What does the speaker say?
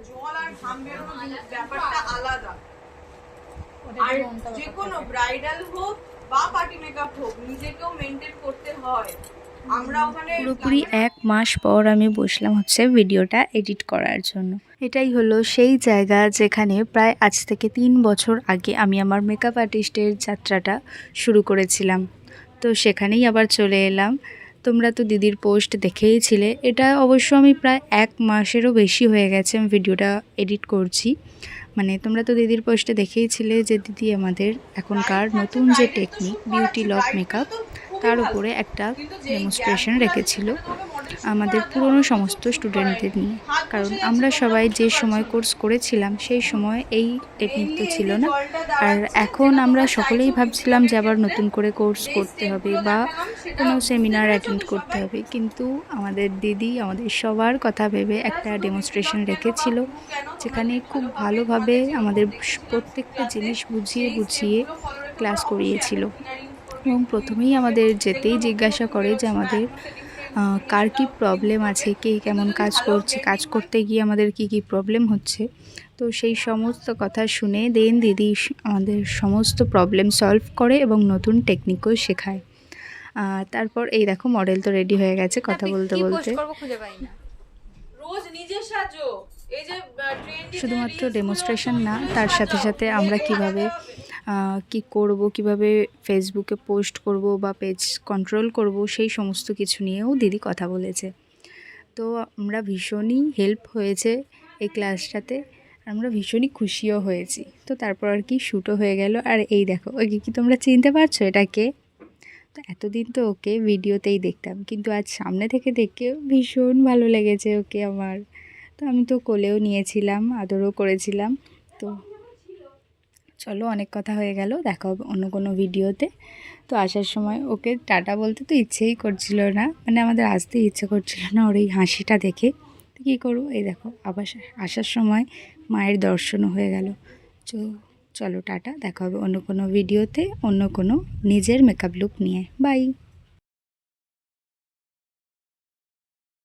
জল আর ঘাম বেরোনোর ব্যাপারটা আলাদা। আর যে কোনো ব্রাইডাল হোক বা পার্টি মেকআপ হোক নিজেকেও মেনটেন করতে হয়। আমরা ওখানে পুরোপুরি 1 মাস পর আমি বসলাম হচ্ছে ভিডিওটা এডিট করার জন্য। এটাই হলো সেই জায়গা যেখানে প্রায় আজ থেকে 3 বছর আগে আমি আমার মেকআপ আর্টিস্টের যাত্রাটা শুরু করেছিলাম। তো সেখানেই আবার চলে এলাম। তোমরা তো দিদির পোস্ট দেখেইছিলে। এটা অবশ্য আমি প্রায় 1 মাসেরও বেশি হয়ে গেছে আমি ভিডিওটা এডিট করছি। মানে তোমরা তো দিদির পোস্টে দেখেইছিলে যে দিদি আমাদের এখনকার নতুন যে টেকনিক বিউটি লক মেকআপ তার উপরে একটা ডেমনস্ট্রেশন রেখেছিল আমাদের পুরনো সমস্ত স্টুডেন্টদের নিয়ে। কারণ আমরা সবাই যে সময় কোর্স করেছিলাম সেই সময় এই টেকনিক তো ছিল না। আর এখন আমরা সকলেই ভাবছিলাম যে আবার নতুন করে কোর্স করতে হবে বা কোনো সেমিনার অ্যাটেন্ড করতে হবে, কিন্তু আমাদের দিদি আমাদের সবার কথা ভেবে একটা ডেমনস্ট্রেশন রেখেছিল যেখানে খুব ভালোভাবে আমাদের প্রত্যেকটা জিনিস বুঝিয়ে বুঝিয়ে ক্লাস করিয়েছিল। এবং প্রথমেই আমাদের যেতেই জিজ্ঞাসা করে যে আমাদের কার কী প্রবলেম আছে, কে কেমন কাজ করছে, কাজ করতে গিয়ে আমাদের কি কি প্রবলেম হচ্ছে। তো সেই সমস্ত কথা শুনে দেন দিদি আমাদের সমস্ত প্রবলেম সলভ করে এবং নতুন টেকনিকও শেখায়। তারপর এই দেখো মডেল তো রেডি হয়ে গেছে কথা বলতে বলতে। রোজ নিজে সাজো। এই যে শুধুমাত্র ডেমনস্ট্রেশন না, তার সাথে সাথে আমরা কিভাবে কি করব, কিভাবে ফেসবুকে পোস্ট করব বা পেজ কন্ট্রোল করব সেই সমস্ত কিছু নিয়েও দিদি কথা বলেছে। তো আমরা ভীষণই হেল্প হয়েছে এই ক্লাসটাতে, আমরা ভীষণই খুশিও হয়েছি। তো তারপর আর কি শ্যুটও হয়ে গেল। আর এই দেখো ওকে কি তোমরা চিনতে পারছো এটাকে? তো এতদিন তো ওকে ভিডিওতেই দেখতাম, কিন্তু আজ সামনে থেকে দেখেও ভীষণ ভালো লেগেছে ওকে আমার। তো আমি তো কোলেও নিয়েছিলাম, আদরও করেছিলাম। তো চলো অনেক কথা হয়ে গেল, দেখা হবে অন্য কোনো ভিডিওতে। তো আসার সময় ওকে টাটা বলতে তো ইচ্ছেই করছিল না, মানে আমাদের আসতেই ইচ্ছে করছিল না ওর এই হাসিটা দেখে। তো কী করবো, এই দেখো আবার আসার সময় মায়ের দর্শনও হয়ে গেল। তো চলো টাটা, দেখা হবে অন্য কোনো ভিডিওতে অন্য কোনো নিজের মেকআপ লুক নিয়ে। বাই।